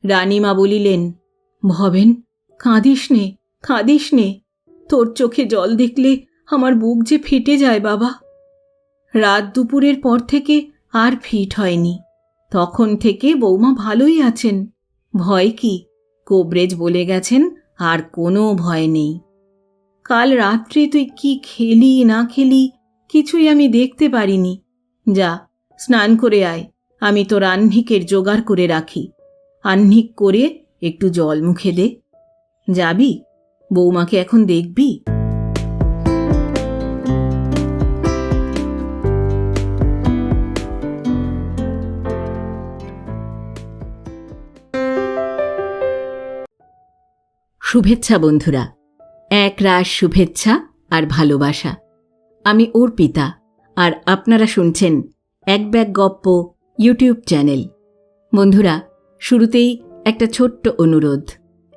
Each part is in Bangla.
রানীমা বলিলেন, ভবেন, কাঁদিস নে, কাঁদিস নে। তোর চোখে জল দেখলে আমার বুক যে ফেটে যায় বাবা। রাত দুপুরের পর থেকে আর ফিট হয়নি। তখন থেকে বৌমা ভালোই আছেন। ভয় কি? কোবরেজ বলে গেছেন আর কোনো ভয় নেই। কাল রাত্রে তুই কি খেলি না খেলি কিছুই আমি দেখতে পারিনি। যা, স্নান করে আয়, আমি তোর আহ্নিকের জোগাড় করে রাখি। আহ্নিক করে একটু জল মুখে দে। যাবি? বৌমাকে এখন দেখবি? শুভেচ্ছা বন্ধুরা, এক রাশ শুভেচ্ছা আর ভালোবাসা। আমি অর্পিতা, আর আপনারা শুনছেন এক ব্যাগ গপ্প ইউটিউব চ্যানেল। বন্ধুরা, শুরুতেই একটা ছোট্ট অনুরোধ।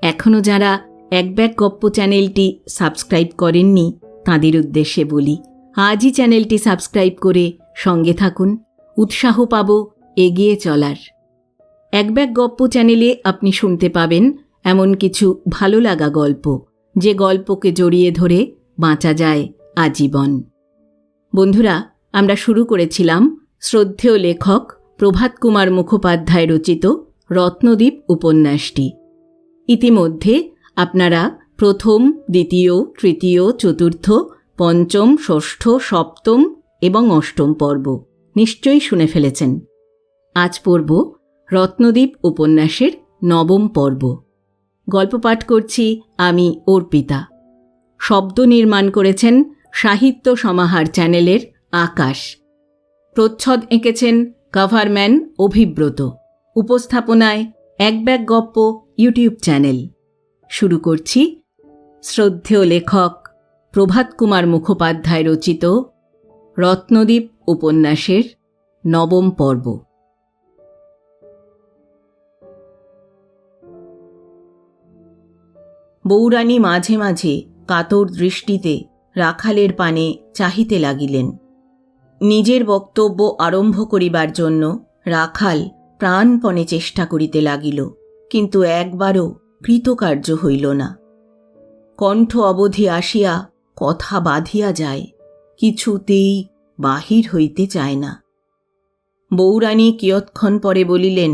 এখনও যারা এক ব্যাগ গপ্প চ্যানেলটি সাবস্ক্রাইব করেননি তাঁদের উদ্দেশ্যে বলি, আজই চ্যানেলটি সাবস্ক্রাইব করে সঙ্গে থাকুন। উৎসাহ পাব এগিয়ে চলার। এক ব্যাগ গপ্প চ্যানেলে আপনি শুনতে পাবেন এমন কিছু ভালো লাগা গল্প, যে গল্পকে জড়িয়ে ধরে বাঁচা যায় আজীবন। বন্ধুরা, আমরা শুরু করেছিলাম শ্রদ্ধেয় লেখক প্রভাত কুমার মুখোপাধ্যায় রচিত রত্নদ্বীপ উপন্যাসটি। ইতিমধ্যে আপনারা প্রথম, দ্বিতীয়, তৃতীয়, চতুর্থ, পঞ্চম, ষষ্ঠ, সপ্তম এবং অষ্টম পর্ব নিশ্চয়ই শুনে ফেলেছেন। আজ পড়ব রত্নদ্বীপ উপন্যাসের নবম পর্ব। গল্প পাঠ করছি আমি অর্পিতা। শব্দ নির্মাণ করেছেন সাহিত্য সমাহার চ্যানেলের আকাশ। প্রচ্ছদ এঁকেছেন কভারম্যান অভিব্রত। উপস্থাপনায় এক ব্যাগ গপ্প ইউটিউব চ্যানেল। শুরু করছি শ্রদ্ধেয় লেখক প্রভাত কুমার মুখোপাধ্যায় রচিত রত্নদ্বীপ উপন্যাসের নবম পর্ব। বউরানী মাঝে মাঝে কাতর দৃষ্টিতে রাখালের পানে চাহিতে লাগিলেন। নিজের বক্তব্য আরম্ভ করিবার জন্য রাখাল প্রাণপণে চেষ্টা করিতে লাগিল, কিন্তু একবারও কৃতকার্য হইল না। কণ্ঠ অবধি আসিয়া কথা বাঁধিয়া যায়, কিছুতেই বাহির হইতে চায় না। বউরানী কিয়ৎক্ষণ পরে বলিলেন,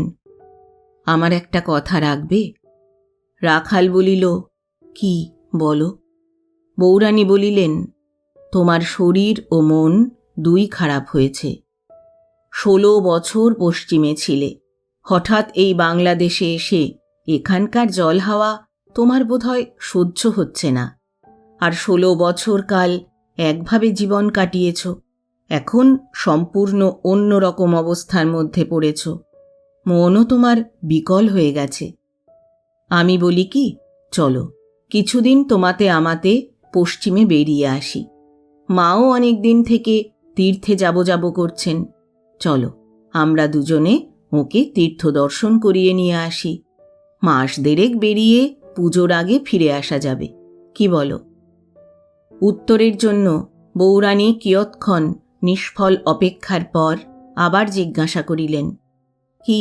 আমার একটা কথা রাখবে? রাখাল বলিল, কি বলো? বউরানী বলিলেন, তোমার শরীর ও মন দুই খারাপ হয়েছে। 16 বছর পশ্চিমে ছিলে, হঠাৎ এই বাংলাদেশে এসে এখানকার জল হাওয়া তোমার বোধহয় সহ্য হচ্ছে না। আর 16 বছর কাল একভাবে জীবন কাটিয়েছ, এখন সম্পূর্ণ অন্য রকম অবস্থার মধ্যে পড়েছ। মনও তোমার বিকল হয়ে গেছে। আমি বলি কি, চলো কিছুদিন তোমাতে আমাতে পশ্চিমে বেরিয়ে আসি। মাও অনেক দিন থেকে তীর্থে যাব করছেন। চলো আমরা দুজনে ওকে তীর্থ দর্শন করিয়ে নিয়ে আসি। মাস দেড়েক বেরিয়ে পুজোর আগে ফিরে আসা যাবে, কি বলো? উত্তরের জন্য বউরানী কিয়ৎক্ষণ নিষ্ফল অপেক্ষার পর আবার জিজ্ঞাসা করিলেন, কি,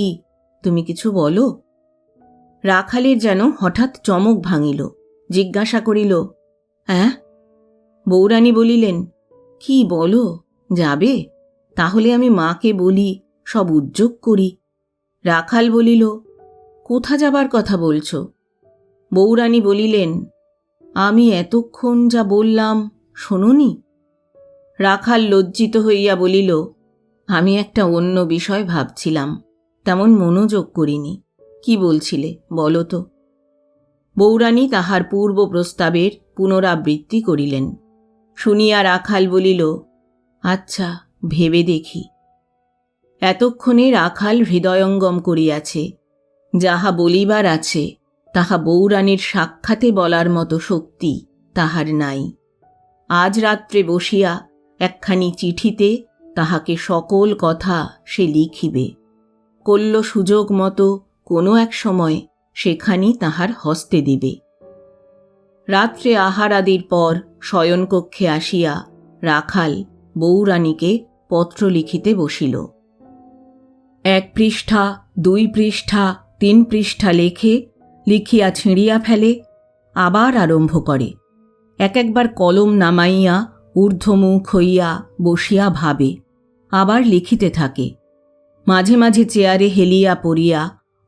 তুমি কিছু বলো? রাখালের যেন হঠাৎ চমক ভাঙিল, জিজ্ঞাসা করিল, হ্যাঁ? বউরানী বলিলেন, কি বলো, যাবে? তাহলে আমি মাকে বলি, সব উদ্যোগ করি। রাখাল বলিল, কোথা যাবার কথা বলছ? বউরানী বলিলেন, আমি এতক্ষণ যা বললাম শোনোনি? রাখাল লজ্জিত হইয়া বলিল, আমি একটা অন্য বিষয় ভাবছিলাম, তেমন মনোযোগ করিনি। কি বলছিলে বলো তো? বউরানী তাহার পূর্ব প্রস্তাবের পুনরাবৃত্তি করিলেন। শুনিয়া রাখাল বলিল, আচ্ছা, ভেবে দেখি। এতক্ষণে রাখাল হৃদয়ঙ্গম করিয়াছে। যাহা বলিবার আছে তাহা বউরানীর সাক্ষাতে বলার মতো শক্তি তাহার নাই। আজ রাত্রে বসিয়া একখানি চিঠিতে তাহাকে সকল কথা সে লিখিবে। কল্য সুযোগ মতো কোনো এক সময় সেখানি তাহার হস্তে দিবে। রাত্রে আহার আদির পর শয়নকক্ষে আসিয়া রাখাল বউরানীকে পত্র লিখিতে বসিল। 1 পৃষ্ঠা, 2 পৃষ্ঠা, 3 পৃষ্ঠা লেখে, লিখিয়া ছিঁড়িয়া ফেলে, আবার আরম্ভ করে। একবার কলম নামাইয়া ঊর্ধ্বমুখ হইয়া বসিয়া ভাবে, আবার লিখিতে থাকে। মাঝে মাঝে চেয়ারে হেলিয়া পড়িয়া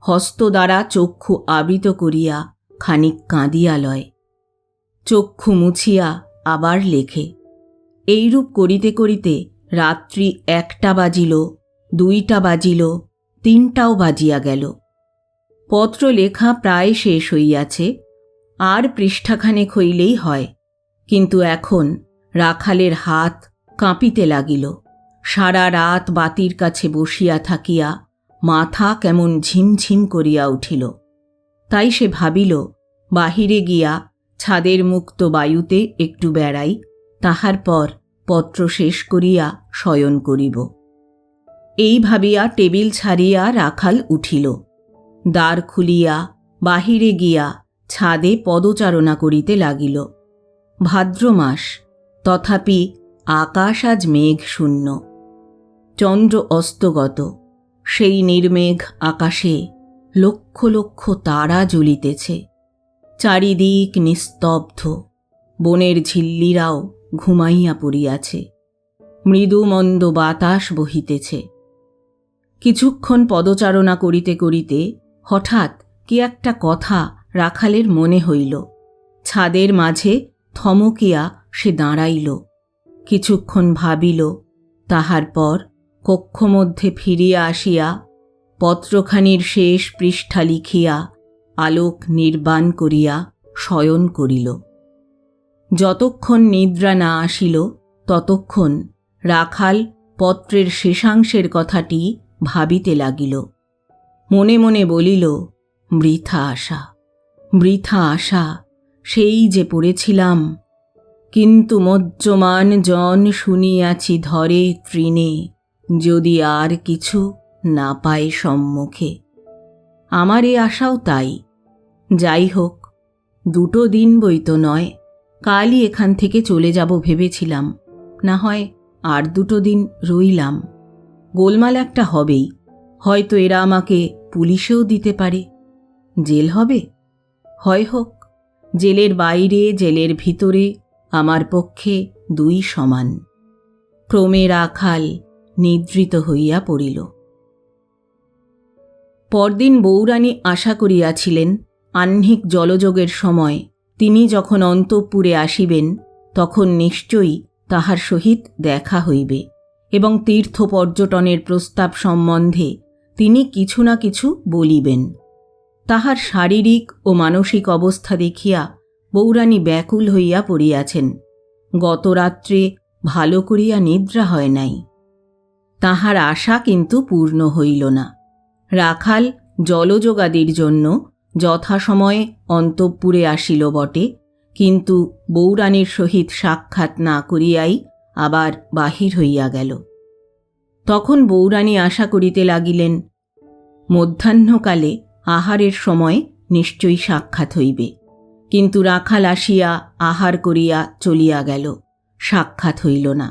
হস্ত দ্বারা চক্ষু আবৃত করিয়া খানিক কাঁদিয়া লয়। চক্ষু মুছিয়া আবার লেখে। এইরূপ করিতে করিতে রাত্রি 1টা বাজিল, 2টা বাজিল, 3টাও বাজিয়া গেল। পত্র লেখা প্রায় শেষ হইয়াছে, আর পৃষ্ঠাখানেক হইলেই হয়। কিন্তু এখন রাখালের হাত কাঁপিতে লাগিল। সারা রাত বাতির কাছে বসিয়া থাকিয়া মাথা কেমন ঝিমঝিম করিয়া উঠিল। তাই সে ভাবিল, বাহিরে গিয়া ছাদের মুক্ত বায়ুতে একটু বেড়াই, তাহার পর পত্র শেষ করিয়া শয়ন করিব। এই ভাবিয়া টেবিল ছাড়িয়া রাখাল উঠিল। দ্বার খুলিয়া বাহিরে গিয়া ছাদে পদচারণা করিতে লাগিল। ভাদ্র মাস, তথাপি আকাশ আজ মেঘ শূন্য। চন্দ্র অস্তগত। সেই নির্মেঘ আকাশে লক্ষ লক্ষ তারা জ্বলিতেছে। চারিদিক নিস্তব্ধ। বনের ঝিল্লিরাও ঘুমাইয়া পড়িয়াছে। মৃদু মন্দ বাতাস বহিতেছে। কিছুক্ষণ পদচারণা করিতে করিতে হঠাৎ কি একটা কথা রাখালের মনে হইল। ছাদের মাঝে থমকিয়া সে দাঁড়াইল। কিছুক্ষণ ভাবিল, তাহার পর কক্ষমধ্যে ফিরিয়া আসিয়া পত্রখানির শেষ পৃষ্ঠা লিখিয়া আলোক নির্বাণ করিয়া শয়ন করিল। যতক্ষণ নিদ্রা না আসিল ততক্ষণ রাখাল পত্রের শেষাংশের কথাটি ভাবিতে লাগিল। মনে মনে বলিল, বৃথা আশা, বৃথা আশা, সেই যে পড়েছিলাম। কিন্তু মজ্জমান জন শুনিয়াছি ধরে তৃণে, যদি আর কিছু না পায় সম্মুখে। আমার এ আশাও তাই। যাই হোক, 2 দিন বই তো নয়, কালই এখান থেকে চলে যাব ভেবেছিলাম। না হয় আর 2 দিন রইলাম। গোলমাল একটা হবেই। হয়তো এরা আমাকে পুলিশেও দিতে পারে। জেল হবে? হয় হোক। জেলের বাইরে জেলের ভিতরে আমার পক্ষে 2 সমান। ক্রমে রাখাল নিদ্রিত হইয়া পড়িল। পরদিন বউরানী আশা করিয়াছিলেন আহ্নিক জলযোগের সময় তিনি যখন অন্তঃপুরে আসিবেন তখন নিশ্চয়ই তাহার সহিত দেখা হইবে এবং তীর্থ পর্যটনের প্রস্তাব সম্বন্ধে তিনি কিছু না কিছু বলিবেন। তাহার শারীরিক ও মানসিক অবস্থা দেখিয়া বউরানী ব্যাকুল হইয়া পড়িয়াছেন। গত রাত্রে ভালো করিয়া নিদ্রা হয় নাই। তাহার আশা কিন্তু পূর্ণ হইল না। রাখাল জলযোগাদির জন্য যথাসময়ে অন্তঃপুরে আসিল বটে, কিন্তু বউরানীর সহিত সাক্ষাৎ না করিয়াই আবার বাহির হইয়া গেল। তখন বউরানী আশা করিতে লাগিলেন, মধ্যাহ্নকালে আহারের সময় নিশ্চয়ই সাক্ষাৎ হইবে। কিন্তু রাখাল আসিয়া আহার করিয়া চলিয়া গেল, সাক্ষাৎ হইল না।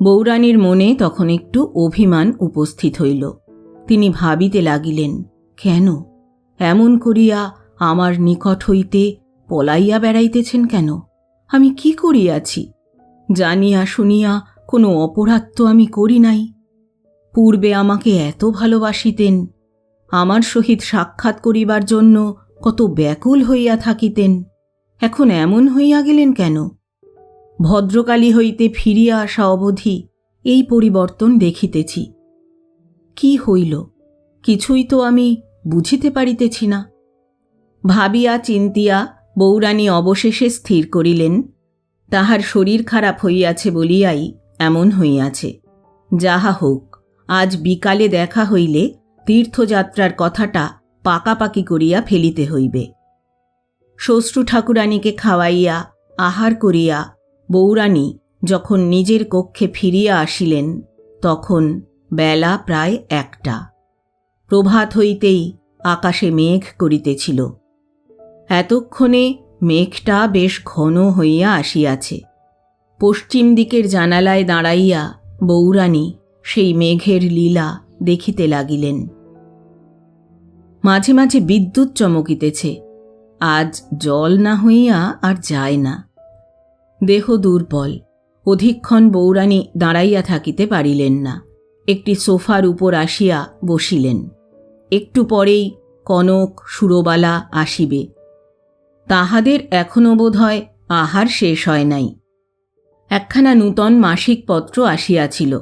বউরানীর মনে তখন একটু অভিমান উপস্থিত হইল। তিনি ভাবিতে লাগিলেন, কেন এমন করিয়া আমার নিকট হইতে পলাইয়া বেড়াইতেছেন কেন? আমি কি করিয়াছি? জানিয়া শুনিয়া কোনো অপরাধ তো আমি করি নাই। পূর্বে আমাকে এত ভালোবাসিতেন, আমার সহিত সাক্ষাৎ করিবার জন্য কত ব্যাকুল হইয়া থাকিতেন, এখন এমন হইয়া গেলেন কেন? ভদ্রকালী হইতে ফিরিয়া আসা অবধি এই পরিবর্তন দেখিতেছি। কি হইল কিছুই তো আমি বুঝিতে পারিতেছি না। ভাবিয়া চিন্তিয়া বউরানী অবশেষে স্থির করিলেন, তাহার শরীর খারাপ হইয়াছে বলিয়াই এমন হইয়াছে। যাহা হোক, আজ বিকালে দেখা হইলে তীর্থযাত্রার কথাটা পাকাপাকি করিয়া ফেলিতে হইবে। শ্বশ্রু ঠাকুরানীকে খাওয়াইয়া আহার করিয়া বউরানী যখন নিজের কক্ষে ফিরিয়া আসিলেন তখন বেলা প্রায় 1টা। প্রভাত হইতেই আকাশে মেঘ করিতেছিল। এতক্ষণে মেঘটা বেশ ঘন হইয়া আসিয়াছে। পশ্চিম দিকের জানালায় দাঁড়াইয়া বউরানী সেই মেঘের লীলা দেখিতে লাগিলেন। মাঝে মাঝে বিদ্যুৎ চমকিতেছে। আজ জল না হইয়া আর যায় না। দেহ দুর্বল। অধিকক্ষণ বউরানী দাঁড়াইয়া থাকিতে পারিলেন না। একটি সোফার উপর আসিয়া বসিলেন। একটু পরেই কনক সুরবালা আসিবে। তাহাদের এখনও বোধ হয় আহার শেষ হয় নাই। একখানা নূতন মাসিক পত্র আসিয়াছিল।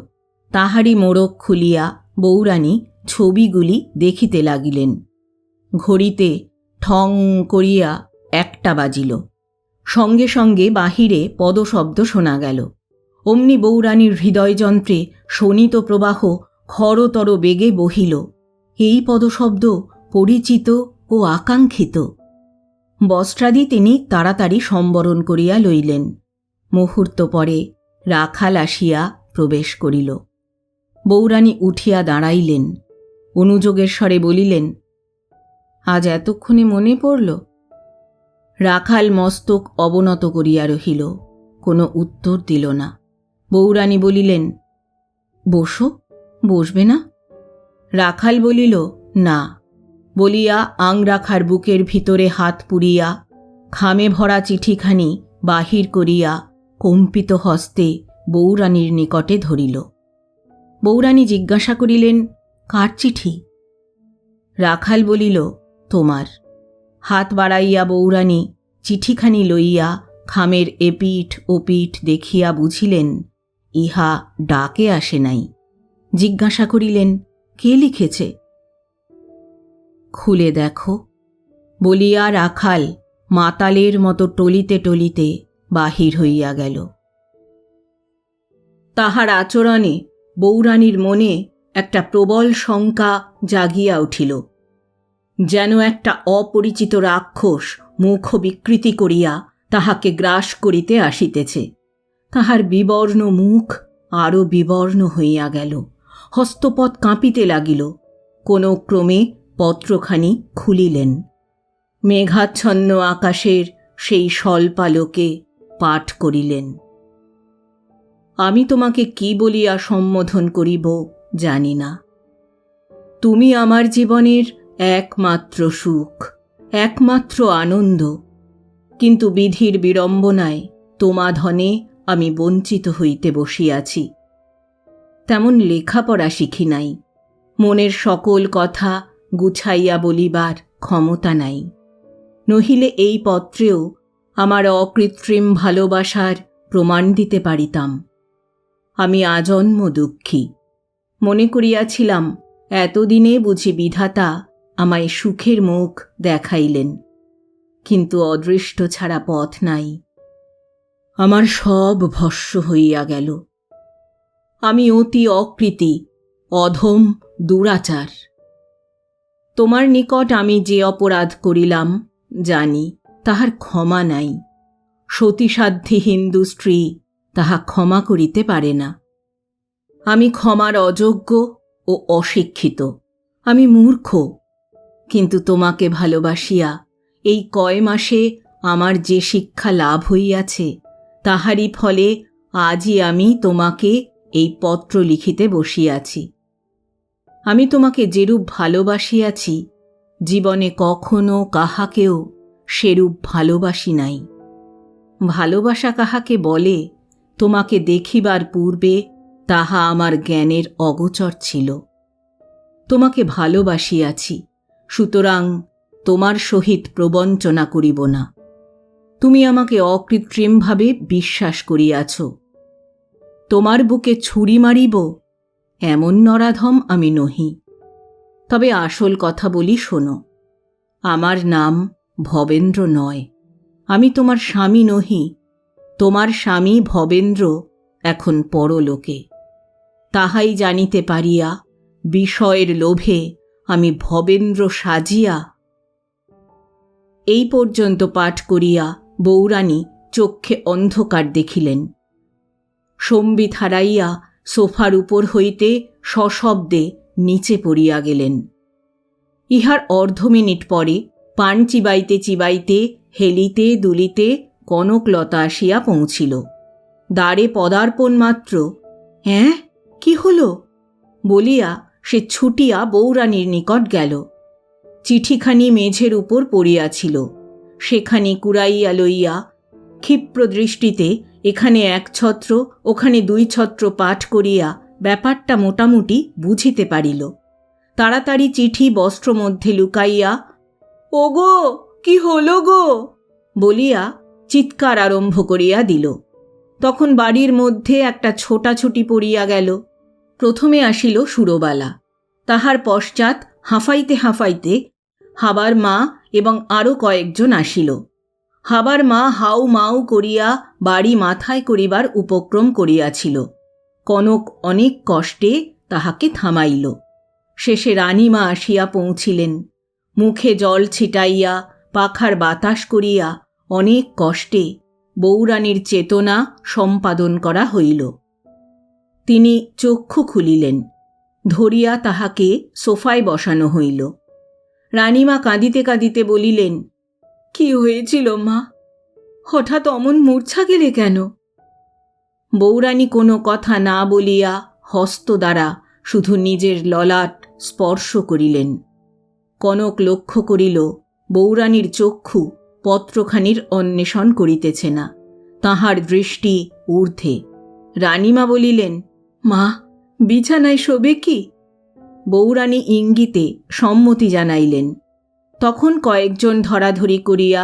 তাহারই মোড়ক খুলিয়া বউরানী ছবিগুলি দেখিতে লাগিলেন। ঘড়িতে ঠং করিয়া 1টা বাজিল। সঙ্গে সঙ্গে বাহিরে পদশব্দ শোনা গেল। অমনি বউরানীর হৃদয়যন্ত্রে শোণিত প্রবাহ খরতর বেগে বহিল। এই পদশব্দ পরিচিত ও আকাঙ্ক্ষিত। বস্ত্রাদি তিনি তাড়াতাড়ি সম্বরণ করিয়া লইলেন। মুহূর্ত পরে রাখাল আসিয়া প্রবেশ করিল। বউরানী উঠিয়া দাঁড়াইলেন। অনুযোগের স্বরে বলিলেন, আজ এতক্ষণে মনে পড়ল? রাখাল মস্তক অবনত করিয়া রহিল, কোনো উত্তর দিল না। বউরানী বলিলেন, বসো, বসবে না? রাখাল বলিল, না। বলিয়া আংরাখার বুকের ভিতরে হাত পুরিয়া খামে ভরা চিঠিখানি বাহির করিয়া কম্পিত হস্তে বউরানীর নিকটে ধরিল। বউরানী জিজ্ঞাসা করিলেন, কার চিঠি? রাখাল বলিল, তোমার। হাত বাড়াইয়া বউরানী চিঠিখানি লইয়া খামের এপিঠ ওপিঠ দেখিয়া বুঝিলেন ইহা ডাকে আসে নাই। জিজ্ঞাসা করিলেন, কে লিখেছে? খুলে দেখো বলিয়া রাখাল মাতালের মতো টলিতে টলিতে বাহির হইয়া গেল। তাহার আচরণে বউরানীর মনে একটা প্রবল শঙ্কা জাগিয়া উঠিল। যেন একটা অপরিচিত রাক্ষস মুখ বিকৃতি করিয়া তাহাকে গ্রাস করিতে আসিতেছে। তাহার বিবর্ণ মুখ আরও বিবর্ণ হইয়া গেল। হস্তপদ কাঁপিতে লাগিল। কোন ক্রমে পত্রখানি খুলিলেন। মেঘাচ্ছন্ন আকাশের সেই স্বল্পালোকে পাঠ করিলেন, আমি তোমাকে কি বলিয়া সম্বোধন করিব জানি না। তুমি আমার জীবনের একমাত্র সুখ, একমাত্র আনন্দ। কিন্তু বিধির বিড়ম্বনায় তোমাধনে আমি বঞ্চিত হইতে বসিয়াছি। তেমন লেখাপড়া শিখি নাই। মনের সকল কথা গুছাইয়া বলিবার ক্ষমতা নাই। নহিলে এই পত্রেও আমার অকৃত্রিম ভালোবাসার প্রমাণ দিতে পারিতাম। আমি আজন্ম দুঃখী। মনে করিয়াছিলাম এতদিনে বুঝি বিধাতা আমায় সুখের মুখ দেখাইলেন, কিন্তু অদৃষ্ট ছাড়া পথ নাই। আমার সব ভস্ম হইয়া গেল। আমি অতি অকৃতি, অধম, দুরাচার। তোমার নিকট আমি যে অপরাধ করিলাম জানি, তাহার ক্ষমা নাই। সতীসাধ্যী হিন্দু স্ত্রী তাহা ক্ষমা করিতে পারে না। আমি ক্ষমার অযোগ্য ও অশিক্ষিত। আমি মূর্খ। কিন্তু তোমাকে ভালোবাসিয়া এই কয় মাসে আমার যে শিক্ষা লাভ হইয়াছে, তাহারই ফলে আজই আমি তোমাকে এই পত্র লিখিতে বসিয়াছি। আমি তোমাকে যেরূপ ভালোবাসিয়াছি, জীবনে কখনো কাহাকেও সেরূপ ভালোবাসি নাই। ভালোবাসা কাহাকে বলে তোমাকে দেখিবার পূর্বে তাহা আমার জ্ঞানের অগোচর ছিল। তোমাকে ভালোবাসিয়াছি, সুতরাং তোমার সহিত প্রবঞ্চনা করিব না। তুমি আমাকে অকৃত্রিমভাবে বিশ্বাস করিয়াছ। তোমার বুকে ছুরি মারিব এমন নরাধম আমি নহি। তবে আসল কথা বলি, শোনো। আমার নাম ভবেন্দ্র নয়। আমি তোমার স্বামী নহি। তোমার স্বামী ভবেন্দ্র এখন পরলোকে। তাহাই জানিতে পারিয়া বিষয়ের লোভে আমি ভবেন্দ্র সাজিয়া। এই পর্যন্ত পাঠ করিয়া বউরানী চক্ষে অন্ধকার দেখিলেন। সম্বিত হারাইয়া সোফার উপর হইতে সশব্দে নিচে পড়িয়া গেলেন। ইহার অর্ধমিনিট পরে পান চিবাইতে চিবাইতে হেলিতে দুলিতে কনকলতা আসিয়া পৌঁছিল। দ্বারে পদার্পণ মাত্র, হ্যাঁ, কি হল বলিয়া সে ছুটিয়া বউরানীর নিকট গেল। চিঠিখানি মেঝের উপর পড়িয়াছিল। সেখানি কুড়াইয়া লইয়া ক্ষিপ্র দৃষ্টিতে এখানে এক ছত্র ওখানে 2 ছত্র পাঠ করিয়া ব্যাপারটা মোটামুটি বুঝিতে পারিল। তাড়াতাড়ি চিঠি বস্ত্র মধ্যে লুকাইয়া ওগো কি হলো গো বলিয়া চিৎকার আরম্ভ করিয়া দিল। তখন বাড়ির মধ্যে একটা ছোটাছুটি পড়িয়া গেল। প্রথমে আসিল সুরবালা, তাহার পশ্চাৎ হাঁফাইতে হাঁফাইতে হাবার মা এবং আরও কয়েকজন আসিল। হাবার মা হাউ মাউ করিয়া বাড়ি মাথায় করিবার উপক্রম করিয়াছিল। কনক অনেক কষ্টে তাহাকে থামাইল। শেষে রানীমা আসিয়া পৌঁছিলেন। মুখে জল ছিটাইয়া পাখার বাতাস করিয়া অনেক কষ্টে বউরানীর চেতনা সম্পাদন করা হইল। তিনি চক্ষু খুলিলেন। ধরিয়া তাহাকে সোফায় বসানো হইল। রানীমা কাঁদিতে কাঁদিতে বলিলেন, কি হয়েছিল মা? হঠাৎ অমন মূর্ছা গেলে কেন? বউরানী কোনো কথা না বলিয়া হস্ত দ্বারা শুধু নিজের ললাট স্পর্শ করিলেন। কনক লক্ষ্য করিল বউরানীর চক্ষু পত্রখানির অন্বেষণ করিতেছে না, তাহার দৃষ্টি ঊর্ধ্বে। রানীমা বলিলেন, মা বিছানায় শোবে কি? বউরানী ইঙ্গিতে সম্মতি জানাইলেন। তখন কয়েকজন ধরাধরি করিয়া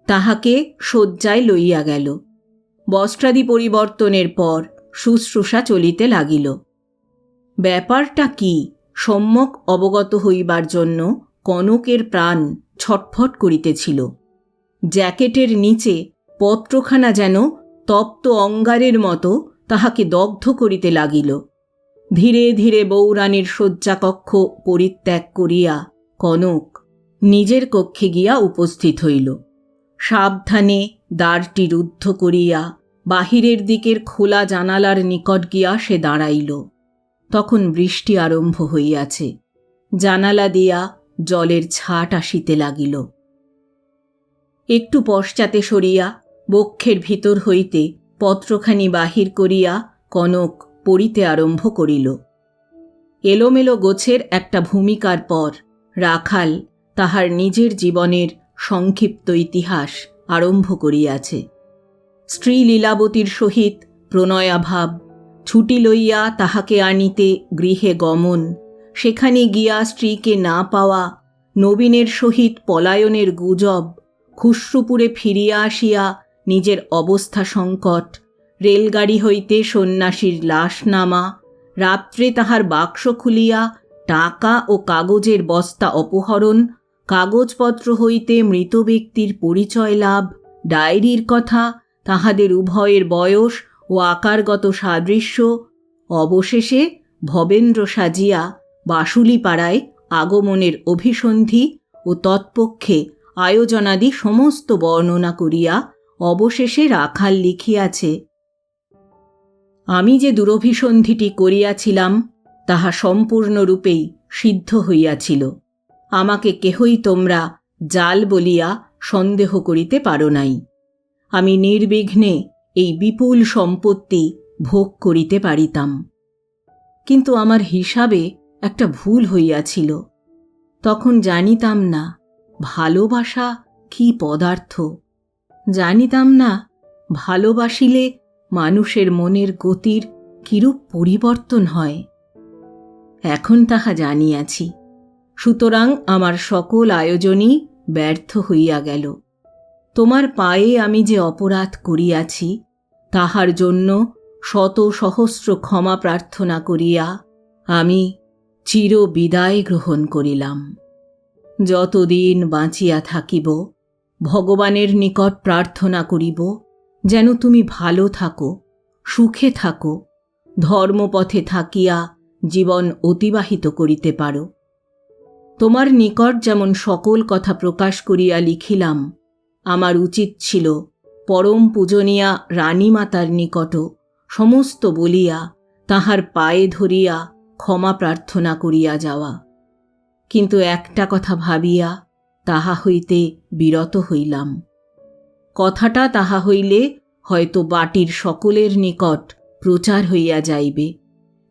তাহাকে শয্যায় লইয়া গেল। বস্ত্রাদি পরিবর্তনের পর শুশ্রূষা চলিতে লাগিল। ব্যাপারটা কি সম্যক অবগত হইবার জন্য কনকের প্রাণ ছটফট করিতেছিল। জ্যাকেটের নিচে পত্রখানা যেন তপ্ত অঙ্গারের মতো তাহাকে দগ্ধ করিতে লাগিল। ধীরে ধীরে বউরানীর শয্যাকক্ষ পরিত্যাগ করিয়া কনক নিজের কক্ষে গিয়া উপস্থিত হইল। সাবধানে দ্বারটি রুদ্ধ করিয়া বাহিরের দিকের খোলা জানালার নিকট গিয়া সে দাঁড়াইল। তখন বৃষ্টি আরম্ভ হইয়াছে। জানালা দিয়া জলের ছাট আসিতে লাগিল। একটু পশ্চাতে সরিয়া বক্ষের ভিতর হইতে পত্রখানি বাহির করিয়া কনক পড়িতে আরম্ভ করিল। এলোমেলো গোছের একটা ভূমিকার পর রাখাল তাহার নিজের জীবনের সংক্ষিপ্ত ইতিহাস আরম্ভ করিয়াছে। স্ত্রী লীলাবতীর সহিত প্রণয়াভাব, ছুটি লইয়া তাহাকে আনিতে গৃহে গমন, সেখানে গিয়া স্ত্রীকে না পাওয়া, নবীনের সহিত পলায়নের গুজব, খুশরুপুরে ফিরিয়া আসিয়া নিজের অবস্থা সংকট, রেলগাড়ি হইতে সন্ন্যাসীর লাশ নামা, রাত্রে তাহার বাক্স খুলিয়া টাকা ও কাগজের বস্তা অপহরণ, কাগজপত্র হইতে মৃত ব্যক্তির পরিচয় লাভ, ডায়েরির কথা, তাহাদের উভয়ের বয়স ও আকারগত সাদৃশ্য, অবশেষে ভবেন্দ্র সাজিয়া বাসুলিপাড়ায় আগমনের অভিসন্ধি ও তৎপক্ষে আয়োজনাদি সমস্ত বর্ণনা করিয়া অবশেষে রাখাল লিখিয়াছে, আমি যে দুরভিসন্ধিটি করিয়াছিলাম তাহা সম্পূর্ণরূপেই সিদ্ধ হইয়াছিল। আমাকে কেহই তোমরা জাল বলিয়া সন্দেহ করিতে পারো নাই। আমি নির্বিঘ্নে এই বিপুল সম্পত্তি ভোগ করিতে পারিতাম। কিন্তু আমার হিসাবে একটা ভুল হইয়াছিল। তখন জানিতাম না ভালোবাসা কি পদার্থ, জানিতাম না ভালোবাসিলে মানুষের মনের গতির কিরূপ পরিবর্তন হয়। এখন তাহা জানিয়াছি, সুতরাং আমার সকল আয়োজনই ব্যর্থ হইয়া গেল। তোমার পায়ে আমি যে অপরাধ করিয়াছি তাহার জন্য শত সহস্র ক্ষমা প্রার্থনা করিয়া আমি চির বিদায় গ্রহণ করিলাম। যতদিন বাঁচিয়া থাকিব ভগবানের নিকট প্রার্থনা করিব যেন তুমি ভালো থাকো, সুখে থাকো, ধর্মপথে থাকিয়া জীবন অতিবাহিত করিতে পারো। তোমার নিকট যেমন সকল কথা প্রকাশ করিয়া লিখিলাম, আমার উচিত ছিল পরম পূজনীয়া রানীমাতার নিকটও সমস্ত বলিয়া তাহার পায়ে ধরিয়া ক্ষমা প্রার্থনা করিয়া যাওয়া। কিন্তু একটা কথা ভাবিয়া তাহা হইতে বিরত হইলাম। কথাটা তাহা হইলে হয়তো বাটির সকলের নিকট প্রচার হইয়া যাইবে,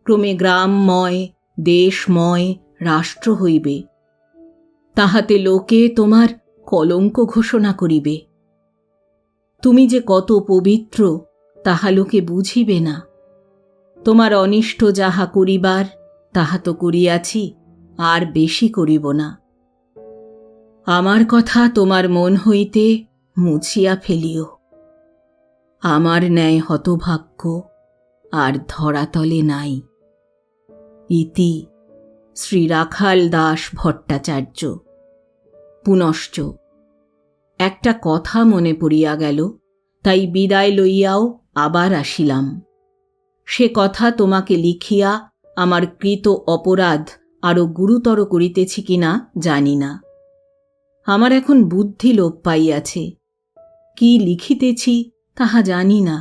ক্রমে গ্রামময়, দেশময়, রাষ্ট্র হইবে। তাহাতে লোকে তোমার কলঙ্ক ঘোষণা করিবে। তুমি যে কত পবিত্র তাহা লোকে বুঝিবে না। তোমার অনিষ্ট যাহা করিবার তাহা তো করিয়াছি, আর বেশি করিব না। আমার কথা তোমার মন হইতে মুছিয়া ফেলিও। আমার ন্যায় হতভাগ্য আর ধরাতলে নাই। ইতি শ্রী রাখাল দাস ভট্টাচার্য। পুনশ্চ একটা কথা মনে পড়িয়া গেল, তাই বিদায় লইয়াও আবার আসিলাম। সে কথা তোমাকে লিখিয়া আমার কৃত অপরাধ আরও গুরুতর করিতেছি কিনা জানি না। আমার এখন বুদ্ধি লোপ পাইয়াছে। কি লিখিতেছি তাহা জানি না।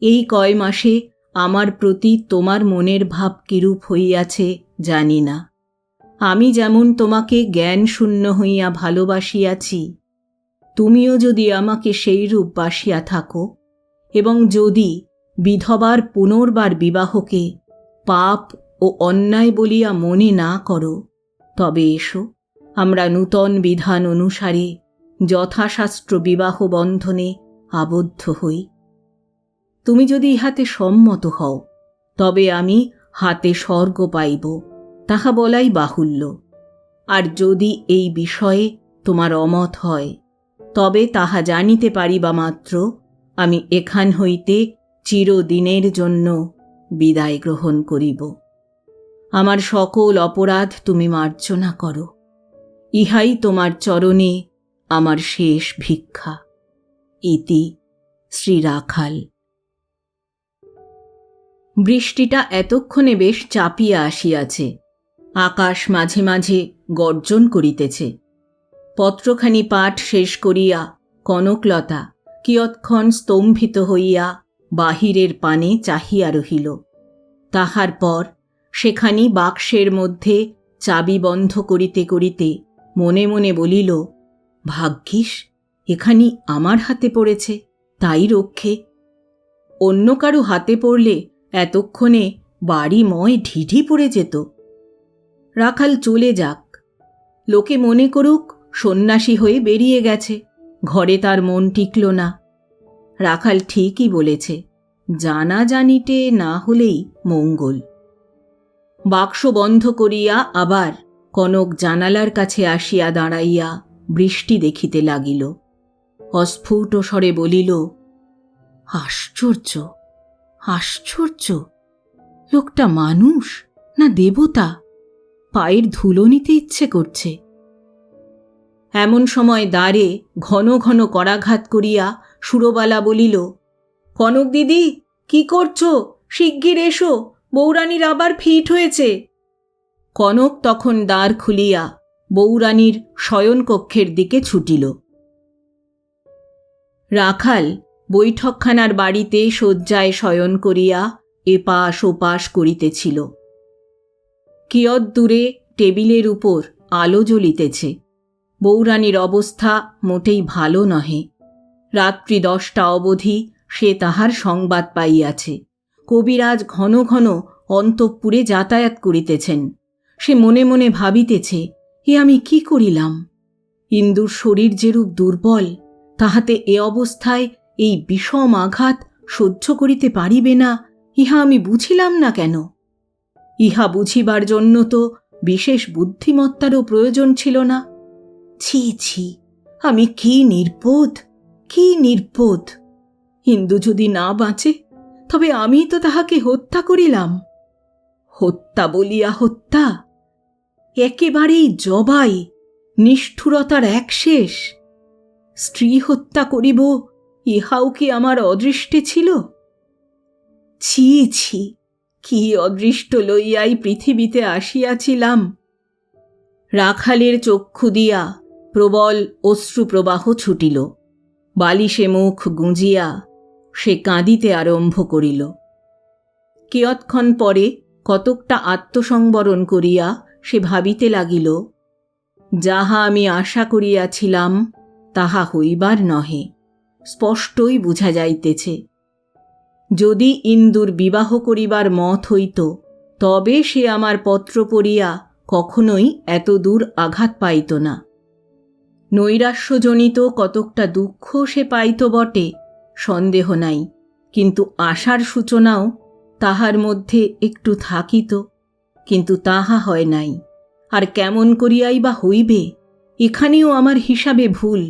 এই কয় মাসে আমার প্রতি তোমার মনের ভাব কিরূপ হইয়াছে জানি না। আমি যেমন তোমাকে জ্ঞান শূন্য হইয়া ভালোবাসিয়াছি, তুমিও যদি আমাকে সেইরূপ বাসিয়া থাকো, এবং যদি বিধবার পুনর্বার বিবাহকে পাপ ও অন্যায় বলিয়া মনে না করো, তবে এসো আমরা নূতন বিধান অনুসারে যথাশাস্ত্র বিবাহ বন্ধনে আবদ্ধ হই। তুমি যদি ইহাতে সম্মত হও, তবে আমি হাতে স্বর্গ পাইব, তাহা বলাই বাহুল্য। আর যদি এই বিষয়ে তোমার অমত হয়, তবে তাহা জানিতে পারিবা মাত্র আমি এখান হইতে চিরদিনের জন্য বিদায় গ্রহণ করিব। আমার সকল অপরাধ তুমি মার্জনা করো। ইহাই তোমার চরণে আমার শেষ ভিক্ষা। ইতি শ্রী রাখাল। বৃষ্টিটা এতক্ষণে বেশ চাপিয়া আসিয়াছে। আকাশ মাঝে মাঝে গর্জন করিতেছে। পত্রখানি পাঠ শেষ করিয়া কনকলতা কিয়ৎক্ষণ স্তম্ভিত হইয়া বাহিরের পানে চাহিয়া রহিল। তাহার পর সেখানি বাক্সের মধ্যে চাবি বন্ধ করিতে করিতে মনে মনে বলিল, ভাগ্যিস এখানি আমার হাতে পড়েছে, তাই রক্ষে। অন্য কারো হাতে পড়লে এতক্ষণে বাড়িময় ঢিঢি পড়ে যেত। রাখাল চলে যাক, লোকে মনে করুক সন্ন্যাসী হয়ে বেরিয়ে গেছে, ঘরে তার মন টিকল না। রাখাল ঠিকই বলেছে, জানা জানিতে না হলেই মঙ্গল। বাক্স বন্ধ করিয়া আবার কনক জানালার কাছে আসিয়া দাঁড়াইয়া বৃষ্টি দেখিতে লাগিল। অস্ফুট স্বরে বলিল, আশ্চর্য, আশ্চর্য! লোকটা মানুষ না দেবতা? পায়ের ধুলো নিতে ইচ্ছে করছে। এমন সময় দ্বারে ঘন ঘন করাঘাত করিয়া সুরবালা বলিল, কনক দিদি, কি করছো? শিগগির এসো, বউরানীর আবার ফিট হয়েছে। কনক তখন দ্বার খুলিয়া বউরানীর শয়নকক্ষের দিকে ছুটিল। রাখাল বৈঠকখানার বাড়িতে শয্যায় শয়ন করিয়া এপাশ ওপাশ করিতেছিল। কিয়ৎ দূরে টেবিলের উপর আলো জ্বলিতেছে। বউরানীর অবস্থা মোটেই ভালো নহে। রাত্রি 10টা অবধি সে তাহার সংবাদ পাইয়াছে। কবিরাজ ঘন ঘন অন্তঃপুরে যাতায়াত করিতেছেন। সে মনে মনে ভাবিতেছে, এ আমি কি করিলাম? ইন্দুর শরীর যেরূপ দুর্বল, তাহাতে এ অবস্থায় এই বিষম আঘাত সহ্য করিতে পারিবে না, ইহা আমি বুঝিলাম না কেন? ইহা বুঝিবার জন্য তো বিশেষ বুদ্ধিমত্তারও প্রয়োজন ছিল না। ছি ছি, আমি কি নির্বোধ, কি নির্বোধ! ইন্দু যদি না বাঁচে, তবে আমি তো তাহাকে হত্যা করিলাম। হত্যা বলিয়া হত্যা, একেবারেই জবাই, নিষ্ঠুরতার এক শেষ। স্ত্রী হত্যা করিব, ইহাও কি আমার অদৃষ্টে ছিল? ছি ছি, কি অদৃষ্ট লইয়াই পৃথিবীতে আসিয়াছিলাম। রাখালের চক্ষু দিয়া প্রবল অশ্রুপ্রবাহ ছুটিল। বালিশে মুখ গুঁজিয়া সে কাঁদিতে আরম্ভ করিল। কিয়ৎক্ষণ পরে কতকটা আত্মসংবরণ করিয়া সে ভাবিতে লাগিল, যাহা আমি আশা করিয়াছিলাম তাহা হইবার নহে, স্পষ্টই বুঝা যাইতেছে। যদি ইন্দুর বিবাহ করিবার মত হইত, তবে সে আমার পত্র পড়িয়া কখনোই এত দূর আঘাত পাইত না। নৈরাশ্যজনিত কতকটা দুঃখ সে পাইত বটে, সন্দেহ নাই, কিন্তু আশার সূচনাও তাহার মধ্যে একটু থাকিত, কিন্তু তাহা হয় নাই। আর কেমন করিয়াই বা হইবে, এখানেও আমার হিসাবে ভুল।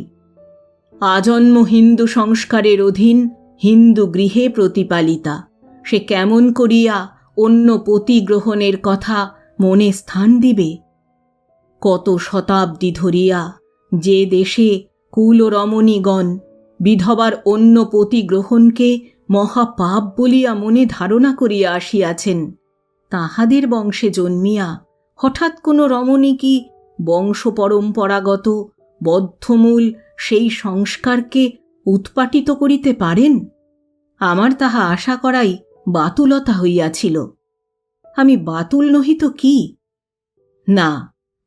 আজন্ম হিন্দু সংস্কারের অধীন হিন্দু গৃহে প্রতিপালিতা, সে কেমন করিয়া অন্য পতি গ্রহণের কথা মনে স্থান দিবে? কত শতাব্দী ধরিয়া যে দেশে কুল ও রমণীগণ বিধবার অন্য পতি গ্রহণকে মহাপাপ বলিয়া মনে ধারণা করিয়া আসিয়াছেন, তাহাদের বংশে জন্মিয়া হঠাৎ কোনো রমণী কি বংশ পরম্পরাগত বদ্ধমূল সেই সংস্কারকে উৎপাটিত করিতে পারেন? আমার তাহা আশা করাই বাতুলতা হইয়াছিল। আমি বাতুল নহি তো কি? না,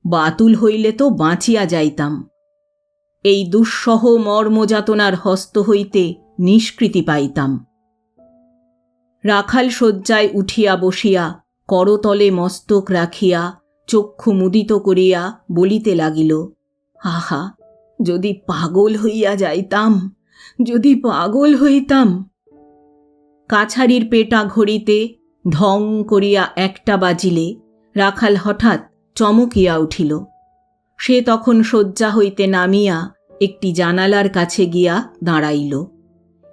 বাতুল হইলে তো বাঁচিয়া যাইতাম, এই দুঃসহ মর্মযাতনার হস্ত হইতে নিষ্কৃতি পাইতাম। রাখাল শয্যায় উঠিয়া বসিয়া করতলে মস্তক রাখিয়া চক্ষু মুদিত করিয়া বলিতে লাগিল, আহা, যদি পাগল হইয়া যাইতাম, যদি পাগল হইতাম। কাছারির পেটা ঘড়িতে ঢং করিয়া 1টা বাজিলে রাখাল হঠাৎ চমকিয়া উঠিল। সে তখন শয্যা হইতে নামিয়া একটি জানালার কাছে গিয়া দাঁড়াইল।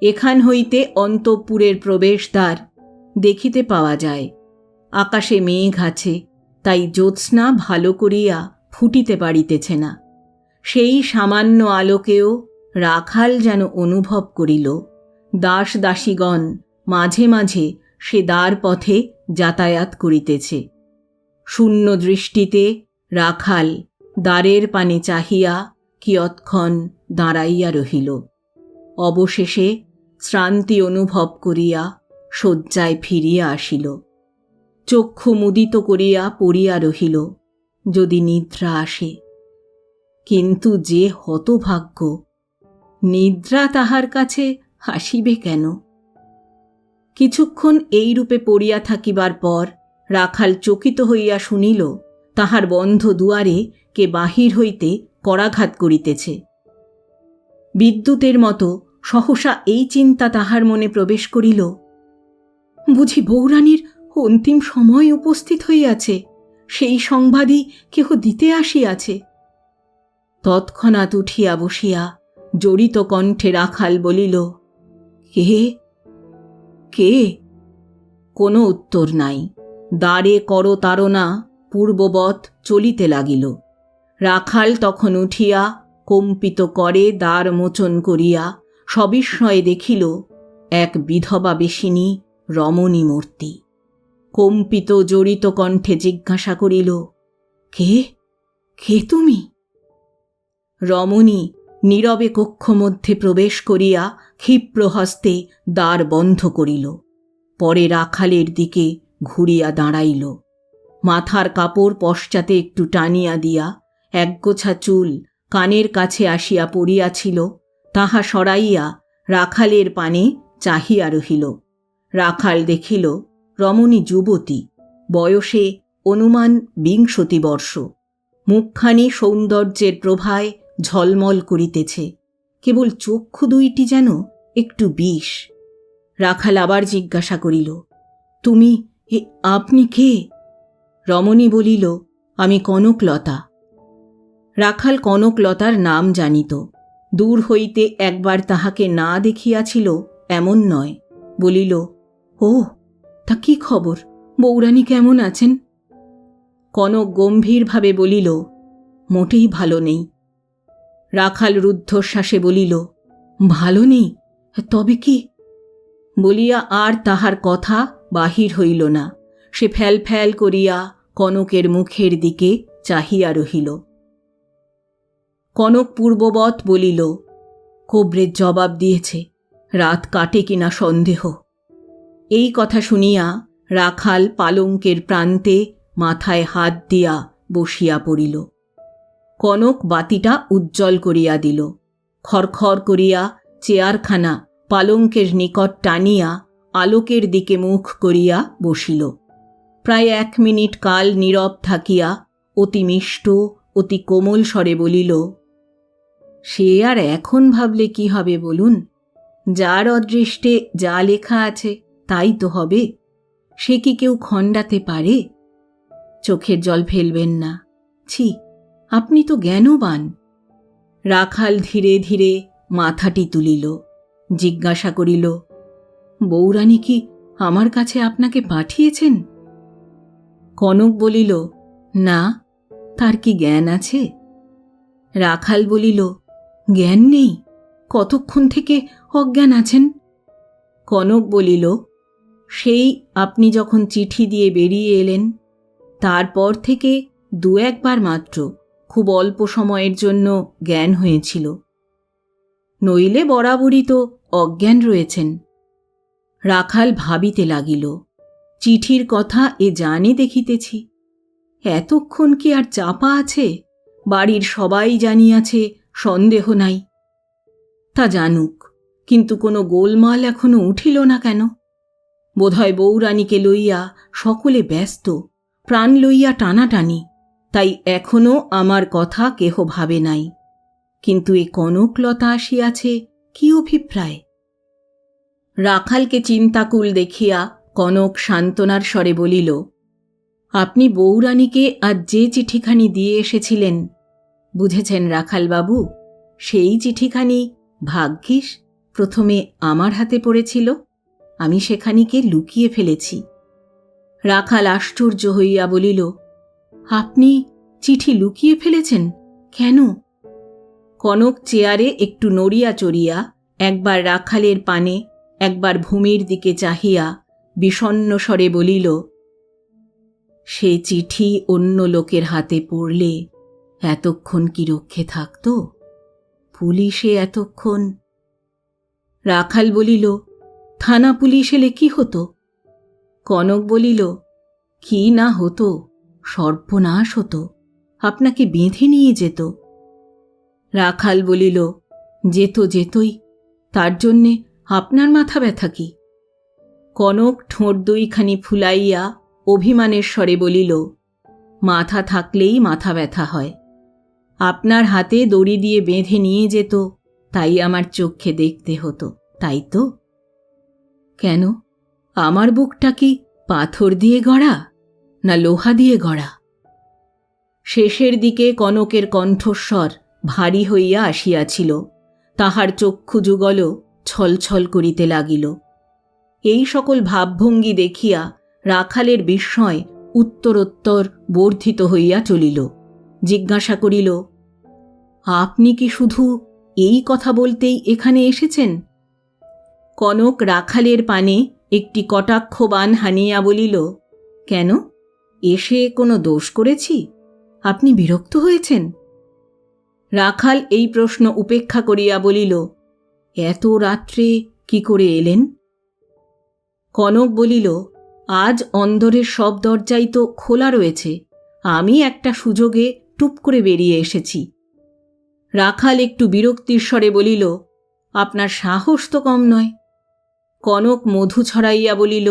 এখান হইতে অন্তঃপুরের প্রবেশদ্বার দেখিতে পাওয়া যায়। আকাশে মেঘ আছে, তাই জ্যোৎস্না ভালো করিয়া ফুটিতে পারিতেছে না। সেই সামান্য আলোকেও রাখাল যেন অনুভব করিল দাস দাসীগণ মাঝে মাঝে সে দ্বার পথে যাতায়াত করিতেছে। শূন্য দৃষ্টিতে রাখাল দ্বারের পানে চাহিয়া কিয়ৎক্ষণ দাঁড়াইয়া রহিল। অবশেষে শ্রান্তি অনুভব করিয়া শয্যায় ফিরিয়া আসিল। চক্ষু মুদিত করিয়া পড়িয়া রহিল, যদি নিদ্রা আসে। কিন্তু যে হতভাগ্য, নিদ্রা তাহার কাছে আসিবে কেন? কিছুক্ষণ এইরূপে পড়িয়া থাকিবার পর রাখাল চকিত হইয়া শুনিল তাহার বন্ধ দুয়ারে কে বাহির হইতে করাঘাত করিতেছে। বিদ্যুতের মতো সহসা এই চিন্তা তাহার মনে প্রবেশ করিল, বুঝি বউরানীর অন্তিম সময় উপস্থিত হইয়াছে, সেই সংবাদই কেহ দিতে আসিয়াছে। তৎক্ষণাৎ উঠিয়া বসিয়া জড়িত কণ্ঠে রাখাল বলিল, কে কে? কোনো উত্তর নাই। দ্বারে করতাড়না পূর্ববৎ চলিতে লাগিল। রাখাল তখন উঠিয়া কম্পিত করে দ্বার মোচন করিয়া সবিস্ময়ে দেখিল এক বিধবা বেশিনী রমণী মূর্তি। কম্পিত জড়িত কণ্ঠে জিজ্ঞাসা করিল, কে কে তুমি? রমণী নীরবে কক্ষমধ্যে প্রবেশ করিয়া ক্ষিপ্র হস্তে দ্বার বন্ধ করিল। পরে রাখালের দিকে ঘুরিয়া দাঁড়াইল। মাথার কাপড় পশ্চাতে একটু টানিয়া দিয়া একগোছা চুল কানের কাছে আসিয়া পড়িয়াছিল, তাহা সরাইয়া রাখালের পানে চাহিয়া রহিল। রাখাল দেখিল রমণী যুবতী, বয়সে অনুমান 20 বর্ষ। মুখখানি সৌন্দর্যের প্রভায় ঝলমল করিতেছে, কেবল চক্ষু দুইটি যেন একটু বিষ। রাখাল আবার জিজ্ঞাসা করিল, তুমি আপনি কে? রমণী বলিল, আমি কনকলতা। রাখাল কনকলতার নাম জানিত, দূর হইতে একবার তাহাকে না দেখিয়াছিল এমন নয়। বলিল, ও, তা কি খবর? বউরানী কেমন আছেন? কনক গম্ভীরভাবে বলিল, মোটেই ভালো নেই। রাখাল রুদ্ধশ্বাসে বলিল, ভালো নেই? তবে কি? বলিয়া আর তাহার কথা বাহির হইল না। সে ফ্যাল ফ্যাল করিয়া কনকের মুখের দিকে চাহিয়া রহিল। কনক পূর্ববৎ বলিল, কোব্রের জবাব দিয়েছে, রাত কাটে কিনা সন্দেহ। এই কথা শুনিয়া রাখাল পালঙ্কের প্রান্তে মাথায় হাত দিয়া বসিয়া পড়িল। কনক বাতিটা উজ্জ্বল করিয়া দিল। খড়খড় করিয়া চেয়ারখানা পালঙ্কের নিকট টানিয়া আলোকের দিকে মুখ করিয়া বসিল। প্রায় 1 মিনিট কাল নীরব থাকিয়া অতি মিষ্ট অতি কোমল স্বরে বলিল, সে আর এখন ভাবলে কি হবে বলুন? যার অদৃষ্টে যা লেখা আছে তাই তো হবে। সে কি কেউ খণ্ডাতে পারে? চোখের জল ফেলবেন না। ছি, আপনি তো জ্ঞানবান। রাখাল ধীরে ধীরে মাথাটি তুলিল, জিজ্ঞাসা করিল, বউরানী কি আমার কাছে আপনাকে পাঠিয়েছেন? কনক বলিল, না, তার কি জ্ঞান আছে? রাখাল বলিল, জ্ঞান নেই? কতক্ষণ থেকে অজ্ঞান আছেন? কনক বলিল, সেই আপনি যখন চিঠি দিয়ে বেরিয়ে এলেন তারপর থেকে 2-1 বার মাত্র খুব অল্প সময়ের জন্য জ্ঞান হয়েছিল, নইলে বরাবরই তো অজ্ঞান রয়েছেন। রাখাল ভাবিতে লাগিল, চিঠির কথা এ জানি দেখিতেছি, এতক্ষণ কি আর চাপা আছে? বাড়ির সবাই জানিয়াছে, সন্দেহ নাই। তা জানুক, কিন্তু কোনো গোলমাল এখনো উঠিল না কেন? বোধহয় বউরানীকে লইয়া সকলে ব্যস্ত, প্রাণ লইয়া টানাটানি, তাই এখনো আমার কথা কেহ ভাবে নাই। কিন্তু এ কনকলতা আসিয়াছে, কি অভিপ্রায়? রাখালকে চিন্তাকুল দেখিয়া কনক সান্ত্বনার স্বরে বলিল, আপনি বউরানীকে আজ যে চিঠিখানি দিয়ে এসেছিলেন, বুঝেছেন রাখালবাবু, সেই চিঠিখানি ভাগ্যিস প্রথমে আমার হাতে পড়েছিল। আমি সেখানিকে লুকিয়ে ফেলেছি। রাখাল আশ্চর্য হইয়া বলিল, আপনি চিঠি লুকিয়ে ফেলেছেন? কেন? কনক চেয়ারে একটু নড়িয়া চড়িয়া একবার রাখালের পানে একবার ভূমির দিকে চাহিয়া বিষণ্ণ স্বরে বলিল, সে চিঠি অন্য লোকের হাতে পড়লে এতক্ষণ কি রক্ষে থাকত? পুলিশে এতক্ষণ। রাখাল বলিল, থানা পুলিশ এলে কি হতো? কনক বলিল, কি না হতো, সর্বনাশ হতো, আপনাকে বেঁধে নিয়ে যেত। রাখাল বলিল, যেতই, তার জন্যে আপনার মাথা ব্যথা কি? কনক ঠোঁট দুইখানি ফুলাইয়া অভিমানের স্বরে বলিল, মাথা থাকলেই মাথা ব্যথা হয়। আপনার হাতে দড়ি দিয়ে বেঁধে নিয়ে যেত, তাই আমার চোখে দেখতে হতো, তাই তো? কেন, আমার বুকটা কি পাথর দিয়ে গড়া না লোহা দিয়ে গড়া? শেষের দিকে কনকের কণ্ঠস্বর ভারী হইয়া আসিয়াছিল, তাহার চক্ষু যুগল ছলছল করিতে লাগিল। এই সকল ভাবভঙ্গি দেখিয়া রাখালের বিস্ময় উত্তরোত্তর বর্ধিত হইয়া চলিল। জিজ্ঞাসা করিল, আপনি কি শুধু এই কথা বলতেই এখানে এসেছেন? কনক রাখালের পানে একটি কটাক্ষ বাণ হানিয়া বলিল, কেন, এসে কোনো দোষ করেছি? আপনি বিরক্ত হয়েছেন? রাখাল এই প্রশ্ন উপেক্ষা করিয়া বলিল, এত রাত্রে কি করে এলেন? কনক বলিল, আজ অন্দরের সব দরজাই তো খোলা রয়েছে, আমি একটা সুযোগে টুপ করে বেরিয়ে এসেছি। রাখাল একটু বিরক্তির স্বরে বলিল, আপনার সাহস তো কম নয়। কনক মধু ছড়াইয়া বলিল,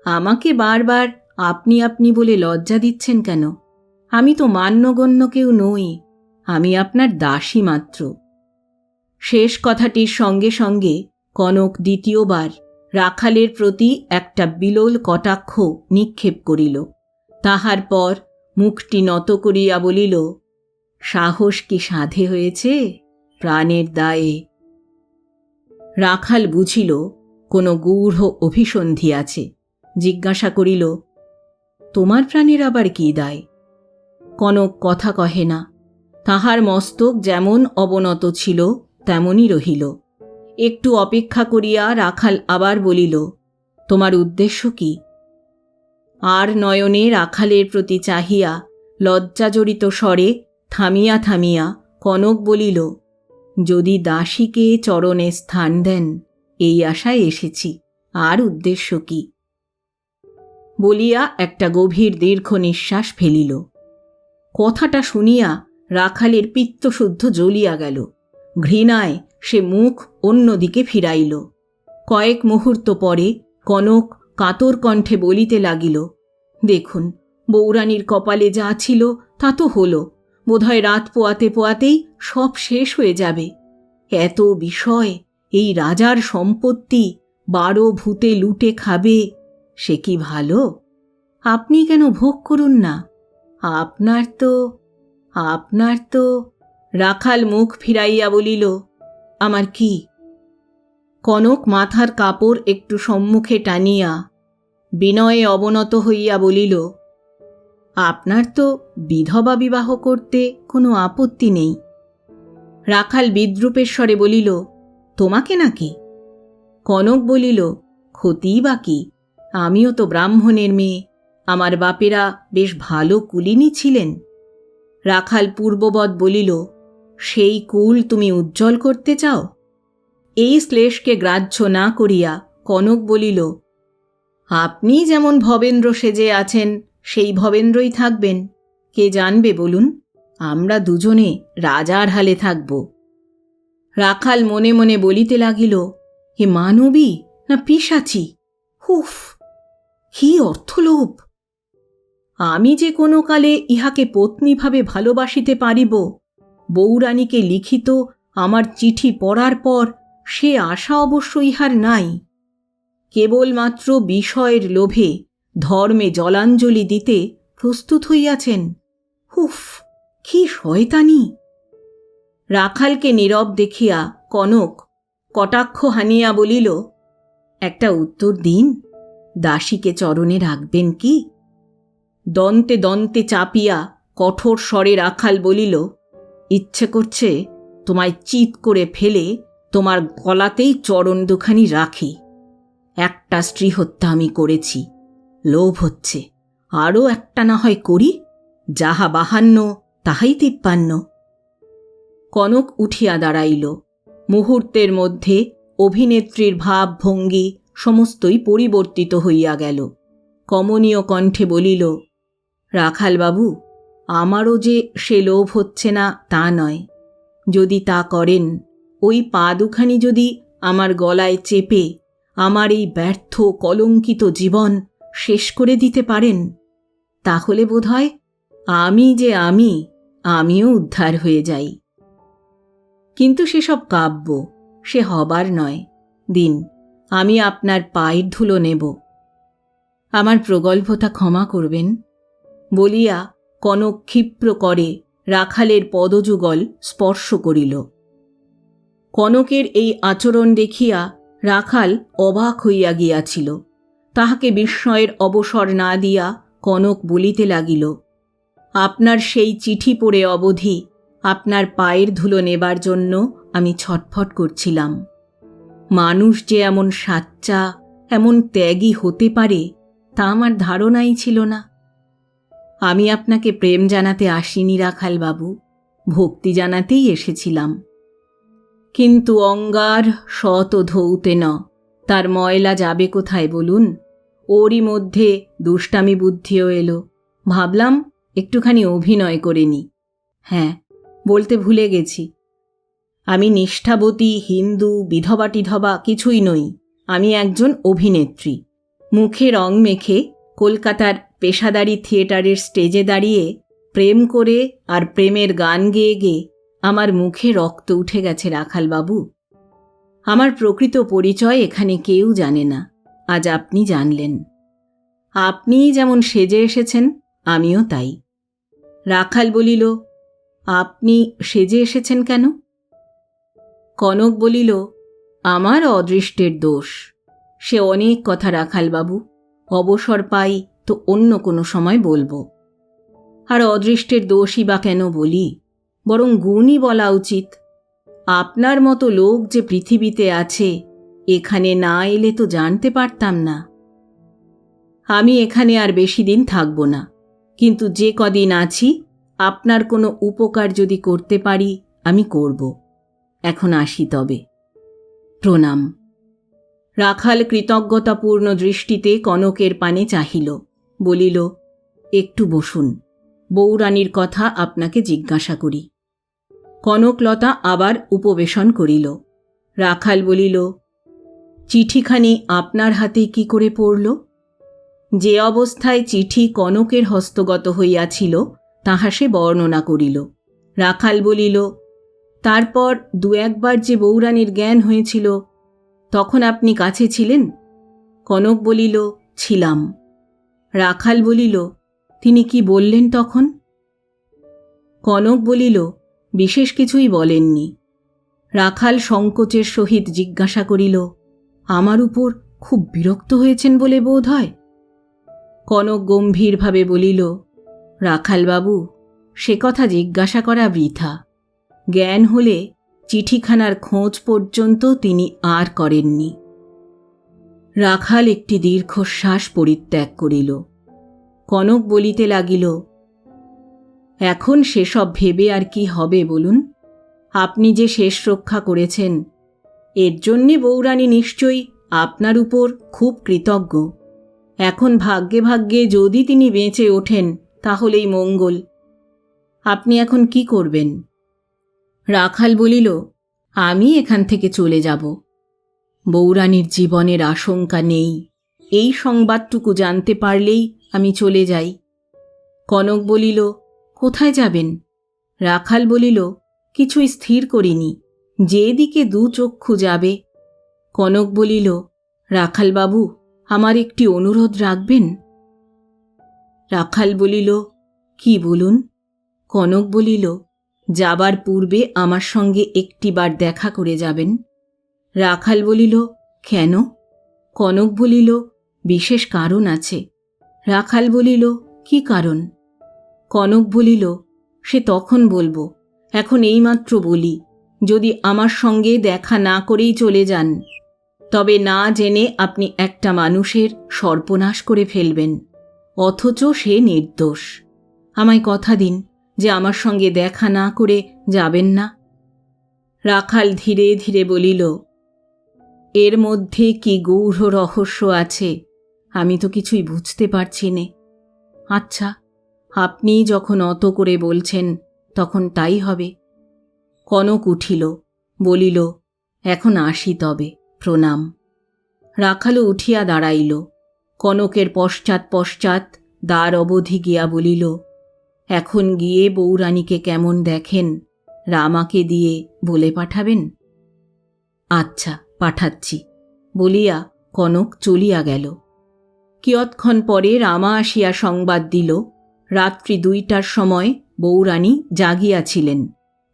আমাকে বারবার আপনি আপনি বলে লজ্জা দিচ্ছেন কেন? আমি তো মান্যগণ্য কেউ নই, আমি আপনার দাসী মাত্র। শেষ কথাটির সঙ্গে সঙ্গে কনক দ্বিতীয়বার রাখালের প্রতি একটা বিলোল কটাক্ষ নিক্ষেপ করিল। তাহার পর মুখটি নত করিয়া বলিল, সাহস কি সাধে হয়েছে প্রাণের দায়ে? রাখাল বুঝিল কোনো গূঢ় অভিসন্ধি আছে। জিজ্ঞাসা করিল, তোমার প্রাণের আবার কি দায়? কনক কথা কহে না, তাহার মস্তক যেমন অবনত ছিল তেমনই রহিল। একটু অপেক্ষা করিয়া রাখাল আবার বলিল, তোমার উদ্দেশ্য কি? আর নয়নে রাখালের প্রতি চাহিয়া লজ্জাজড়িত স্বরে থামিয়া থামিয়া কনক বলিল, যদি দাসীকে চরণে স্থান দেন এই আশায় এসেছি, আর উদ্দেশ্য কি? বলিয়া একটা গভীর দীর্ঘ নিঃশ্বাস ফেলিল। কথাটা শুনিয়া রাখালের পিত্তশুদ্ধ জ্বলিয়া গেল। ঘৃণায় সে মুখ অন্যদিকে ফিরাইল। কয়েক মুহূর্ত পরে কনক কাতর কণ্ঠে বলিতে লাগিল, দেখুন, বউরানীর কপালে যা ছিল তা তো হলো, বোধহয় রাত পোয়াতে পোয়াতেই সব শেষ হয়ে যাবে। এত বিষয়, এই রাজার সম্পত্তি 12 ভূতে লুটে খাবে, সে কি ভালো? আপনি কেন ভোগ করুন না? আপনার তো রাখাল মুখ ফিরাইয়া বলিল, আমার কি? কনক মাথার কাপড় একটু সম্মুখে টানিয়া বিনয়ে অবনত হইয়া বলিল, আপনার তো বিধবা বিবাহ করতে কোনো আপত্তি নেই। রাখাল বিদ্রূপের স্বরে বলিল, তোমাকে নাকি? কনক বলিল, ক্ষতিই বা কি? আমিও তো ব্রাহ্মণের মেয়ে, আমার বাপেরা বেশ ভালো কুলিনী ছিলেন। রাখাল পূর্ববৎ বলিল, সেই কুল তুমি উজ্জ্বল করতে চাও? এই শ্লেষকে গ্রাহ্য না করিয়া কনক বলিল, আপনি যেমন ভবেন্দ্র সেজে আছেন সেই ভবেন্দ্রই থাকবেন, কে জানবে বলুন? আমরা দুজনে রাজার হালে থাকব। রাখাল মনে মনে বলিতে লাগিল, হে মানবী না পিশাচি! হুফ, কি অর্থলোভ! আমি যে কোনো কালে ইহাকে পত্নীভাবে ভালোবাসিতে পারিব, বউরানীকে লিখিত আমার চিঠি পড়ার পর সে আশা অবশ্য ইহার নাই। কেবলমাত্র বিষয়ের লোভে ধর্মে জলাঞ্জলি দিতে প্রস্তুত হইয়াছেন। হুফ, কি শয়তানি! রাখালকে নীরব দেখিয়া কনক কটাক্ষ হানিয়া বলিল, একটা উত্তর দিন, দাসীকে চরণে রাখবেন কি? দন্তে দন্তে চাপিয়া কঠোর স্বরে রাখাল বলিল, ইচ্ছে করছে তোমায় চিৎ করে ফেলে তোমার গলাতেই চরণ দুখানি রাখি। একটা স্ত্রী হত্যা আমি করেছি, লোভ হচ্ছে আরও একটা না হয় করি, যাহা 52 তাহাই 53। কনক উঠিয়া দাঁড়াইল। মুহূর্তের মধ্যে অভিনেত্রীর ভাব ভঙ্গি সমস্তই পরিবর্তিত হইয়া গেল। কমনীয় কণ্ঠে বলিল, রাখালবাবু, আমারও যে সে লোভ হচ্ছে না তা নয়। যদি তা করেন, ওই পা দুখানি যদি আমার গলায় চেপে আমার এই ব্যর্থ কলঙ্কিত জীবন শেষ করে দিতে পারেন, তাহলে বোধহয় আমি যে আমিও উদ্ধার হয়ে যাই। কিন্তু সেসব কাব্য, সে হবার নয়। দিন, আমি আপনার পায়ের ধুলো নেব। আমার প্রগল্ভতা ক্ষমা করবেন। বলিয়া কনক ক্ষিপ্র করে রাখালের পদযুগল স্পর্শ করিল। কনকের এই আচরণ দেখিয়া রাখাল অবাক হইয়া গিয়াছিল। তাহাকে বিস্ময়ের অবসর না দিয়া কনক বলিতে লাগিল, আপনার সেই চিঠি পড়ে অবধি আপনার পায়ের ধুলো নেবার জন্য আমি ছটফট করছিলাম। মানুষ যে এমন সাচ্চা, এমন ত্যাগী হতে পারে তা আমার ধারণাই ছিল না। আমি আপনাকে প্রেম জানাতে আসিনি রাখালবাবু, ভক্তি জানাতেই এসেছিলাম। কিন্তু অঙ্গার শত ধৌতে ন, তার ময়লা যাবে কোথায় বলুন? ওরই মধ্যে দুষ্টামি বুদ্ধিও এলো। ভাবলাম একটুখানি অভিনয় করে নি। হ্যাঁ, বলতে ভুলে গেছি, আমি নিষ্ঠাবতী হিন্দু বিধবা টিধবা কিছুই নই। আমি একজন অভিনেত্রী। মুখে রং মেখে কলকাতার পেশাদারি থিয়েটারের স্টেজে দাঁড়িয়ে প্রেম করে আর প্রেমের গান গেয়ে গেয়ে আমার মুখে রক্ত উঠে গেছে রাখালবাবু। আমার প্রকৃত পরিচয় এখানে কেউ জানে না, আজ আপনি জানলেন। আপনিই যেমন সেজে এসেছেন, আমিও তাই। রাখাল বলিল, আপনি সেজে এসেছেন কেন? কনক বলিল, আমার অদৃষ্টের দোষ। সে অনেক কথা রাখালবাবু, অবসর পাই তো অন্য কোনো সময় বলবো। আর অদৃষ্টের দোষই বা কেন বলি, বরং গুণই বলা উচিত। আপনার মতো লোক যে পৃথিবীতে আছে, এখানে না এলে তো জানতে পারতাম না। আমি এখানে আর বেশি দিন থাকব না, কিন্তু যে কদিন আছি আপনার কোনো উপকার যদি করতে পারি আমি করব। এখন আসি তবে। প্রণাম। রাখাল কৃতজ্ঞতাপূর্ণ দৃষ্টিতে কনকের পানে চাহিল। বলিল, একটু বসুন, বউরানীর কথা আপনাকে জিজ্ঞাসা করি। কনকলতা আবার উপবেশন করিল। রাখাল বলিল, চিঠিখানি আপনার হাতে কি করে পড়ল? যে অবস্থায় চিঠি কনকের হস্তগত হইয়াছিল তাহা সে বর্ণনা করিল। রাখাল বলিল, তারপর 2-1 বার যে বউরানীর জ্ঞান হয়েছিল, তখন আপনি কাছে ছিলেন? কনক বলিল, ছিলাম। রাখাল বলিল, তিনি কি বললেন তখন? কনক বলিল, বিশেষ কিছুই বলেননি। রাখাল সংকোচের সহিত জিজ্ঞাসা করিল, আমার উপর খুব বিরক্ত হয়েছেন বলে বোধ হয়? কনক গম্ভীরভাবে বলিল, রাখালবাবু, সে কথা জিজ্ঞাসা করা বৃথা। জ্ঞান হলে চিঠিখানার খোঁজ পর্যন্ত তিনি আর করেননি। রাখাল একটি দীর্ঘশ্বাস পরিত্যাগ করিল। কনক বলিতে লাগিল, এখন সেসব ভেবে আর কি হবে বলুন? আপনি যে শেষ রক্ষা করেছেন, এর জন্যে বউরানী নিশ্চয়ই আপনার উপর খুব কৃতজ্ঞ। এখন ভাগ্যে ভাগ্যে যদি তিনি বেঁচে ওঠেন তাহলেই মঙ্গল। আপনি এখন কি করবেন? রাখাল বলিল, আমি এখান থেকে চলে যাব। বউরানীর জীবনের আশঙ্কা নেই, এই সংবাদটুকু জানতে পারলেই আমি চলে যাই। কনক বলিল, কোথায় যাবেন? রাখাল বলিল, কিছুই স্থির করিনি, যেদিকে 2 চক্ষু যাবে। কনক বলিল, রাখালবাবু, আমার একটি অনুরোধ রাখবেন? রাখাল বলিল, কি বলুন? কনক বলিল, যাবার পূর্বে আমার সঙ্গে একটিবার দেখা করে যাবেন। রাখাল বলিল, কেন? কনক বলিল, বিশেষ কারণ আছে। রাখাল বলিল, কি কারণ? কনক বলিল, সে তখন বলবো, এখন এইমাত্র বলি, যদি আমার সঙ্গে দেখা না করেই চলে যান, তবে না জেনে আপনি একটা মানুষের সর্বনাশ করে ফেলবেন, অথচ সে নির্দোষ। আমায় কথা দিন যে আমার সঙ্গে দেখা না করে যাবেন না। রাখাল ধীরে ধীরে বলিল, এর মধ্যে কি গূঢ় রহস্য আছে আমি তো কিছুই বুঝতে পারছি নে। আচ্ছা, আপনি যখন অত করে বলছেন তখন তাই হবে। কনক উঠিল, বলিল, এখন আসি তবে, প্রণাম। রাখালও উঠিয়া দাঁড়াইল। কনকের পশ্চাৎ পশ্চাৎ দ্বার অবধি গিয়া বলিল, এখন গিয়ে বউরানীকে কেমন দেখেন রামাকে দিয়ে বলে পাঠাবেন? আচ্ছা, পাঠাচ্ছি, বলিয়া কনক চলিয়া গেল। কিয়ৎক্ষণ পরে রামা আসিয়া সংবাদ দিল, রাত্রি 2টার সময় বউরানী জাগিয়াছিলেন,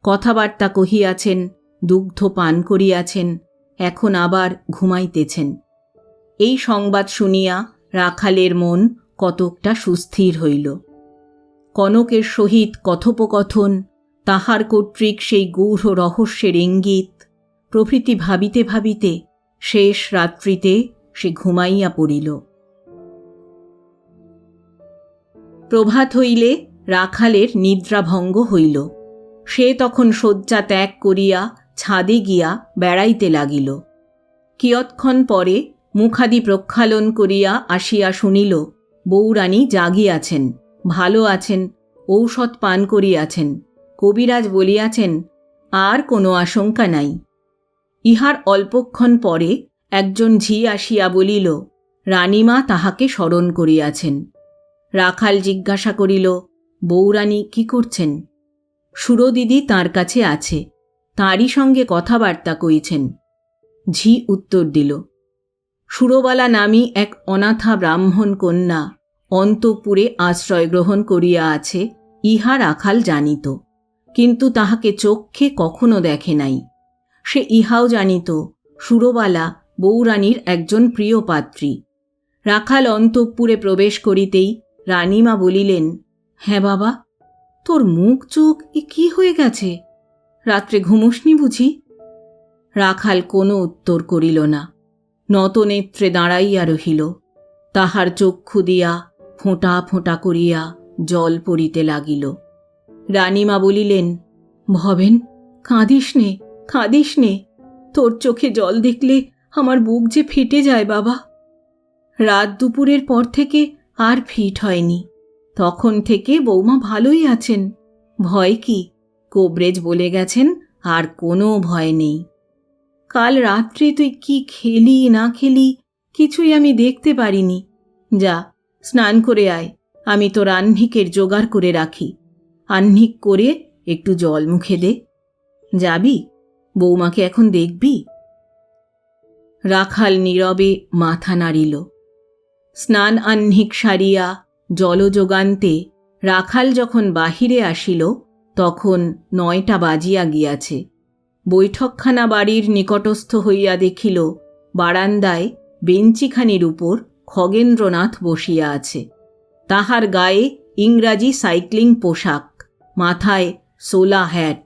কথাবার্তা কহিয়াছেন, দুগ্ধ পান করিয়াছেন, এখন আবার ঘুমাইতেছেন। এই সংবাদ শুনিয়া রাখালের মন কতকটা সুস্থির হইল। কনকের সহিত কথোপকথন, তাহার কর্তৃক সেই গূঢ় রহস্যের ইঙ্গিত প্রভৃতি ভাবিতে ভাবিতে শেষ রাত্রিতে সে ঘুমাইয়া পড়িল। প্রভাত হইলে রাখালের নিদ্রাভঙ্গ হইল। সে তখন শয্যা ত্যাগ করিয়া ছাদে গিয়া বেড়াইতে লাগিল। কিয়ৎক্ষণ পরে মুখাদি প্রক্ষালন করিয়া আসিয়া শুনিল, বউরানী জাগিয়াছেন, ভালো আছেন, ঔষধ পান করিয়াছেন। কবিরাজ বলিয়াছেন, আর কোনো আশঙ্কা নাই। ইহার অল্পক্ষণ পরে একজন ঝি আসিয়া বলিল, রানীমা তাহাকে স্মরণ করিয়াছেন। রাখাল জিজ্ঞাসা করিল, বউরানী কি করছেন? সুরদিদি তাঁর কাছে আছে, তাঁরই সঙ্গে কথাবার্তা কইছেন। ঝি উত্তর দিল, সুরবালা নামী এক অনাথা ব্রাহ্মণ কন্যা অন্তঃপুরে আশ্রয় গ্রহণ করিয়া আছে, ইহা রাখাল জানিত, কিন্তু তাহাকে চক্ষে কখনো দেখে নাই। সে ইহাও জানিত সুরবালা বউরানীর একজন প্রিয় পাত্রী। রাখাল অন্তঃপুরে প্রবেশ করিতেই রানীমা বলিলেন, হ্যাঁ বাবা, তোর মুখ চোখ এ কি হয়ে গেছে? রাত্রে ঘুমোসনি বুঝি? রাখাল কোনো উত্তর করিল না, নতনেত্রে দাঁড়াইয়া রহিল। তাহার চক্ষু দিয়া ফোঁটা ফোঁটা করিয়া জল পড়িতে লাগিল। রানীমা বলিলেন, ভবেন, কাঁদিস নে, কাঁদিস নে, তোর চোখে জল দেখলে আমার বুক যে ফেটে যায় বাবা। রাত দুপুরের পর থেকে আর ফিট হয়নি, তখন থেকে বৌমা ভালোই আছেন, ভয় কি? কবরেজ বলে গেছেন আর কোনো ভয় নেই। কাল রাত্রে তুই কি খেলি না খেলি কিছুই আমি দেখতে পারিনি। যা, স্নান করে আয়, আমি তোর আহ্নিকের জোগাড় করে রাখি। আহ্নিক করে একটু জল মুখে দে। যাবি? বৌমাকে এখন দেখবি? রাখাল নীরবে মাথা নাড়িল। স্নান আহ্নিক সারিয়া জলযোগান্তে রাখাল যখন বাহিরে আসিল তখন 9টা বাজিয়া গিয়াছে। বৈঠকখানা বাড়ির নিকটস্থ হইয়া দেখিল বারান্দায় বেঞ্চিখানির উপর খগেন্দ্রনাথ বসিয়া আছে। তাহার গায়ে ইংরাজি সাইক্লিং পোশাক, মাথায় সোলা হ্যাট।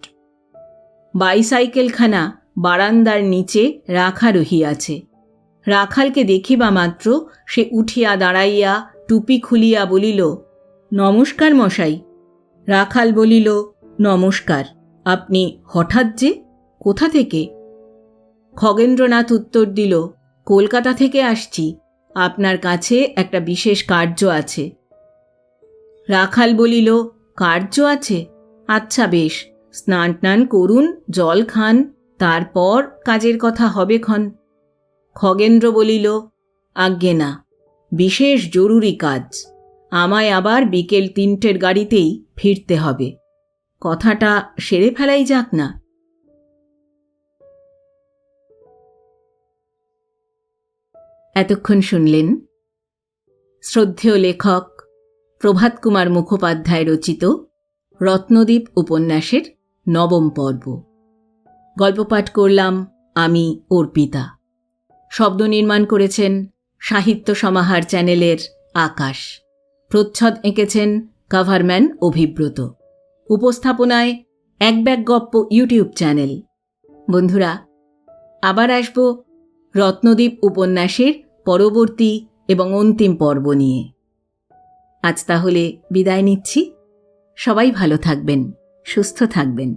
বাইসাইকেলখানা বারান্দার নিচে রাখা রহিয়াছে। রাখালকে দেখিবা মাত্র সে উঠিয়া দাঁড়াইয়া টুপি খুলিয়া বলিল, নমস্কার মশাই। রাখাল বলিল, নমস্কার। আপনি হঠাৎ যে, কোথা থেকে? খগেন্দ্রনাথ উত্তর দিল, কলকাতা থেকে আসছি, আপনার কাছে একটা বিশেষ কার্য আছে। রাখাল বলিল, কার্য আছে? আচ্ছা বেশ, স্নান টান করুন, জল খান, তারপর কাজের কথা হবে ক্ষণ। খগেন্দ্র বলিল, আজ্ঞে না, বিশেষ জরুরি কাজ। আমায় আবার বিকেল 3টের গাড়িতেই ফিরতে হবে। কথাটা সেরে ফেলাই যাক না। এতক্ষণ শুনলেন শ্রদ্ধেয় লেখক প্রভাত কুমার মুখোপাধ্যায় রচিত রত্নদ্বীপ উপন্যাসের 9ম পর্ব। গল্প পাঠ করলাম আমি, অর্পিতা। শব্দ নির্মাণ করেছেন সাহিত্য সমাহার চ্যানেলের আকাশ। প্রচ্ছদ এঁকেছেন কভারম্যান অভিব্রত। উপস্থাপনায় এক ব্যাগ গপ্প ইউটিউব চ্যানেল। বন্ধুরা, আবার আসব রত্নদ্বীপ উপন্যাসের পরবর্তী এবং অন্তিম পর্ব নিয়ে। আজ তাহলে বিদায় নিচ্ছি। সবাই ভালো থাকবেন, সুস্থ থাকবেন।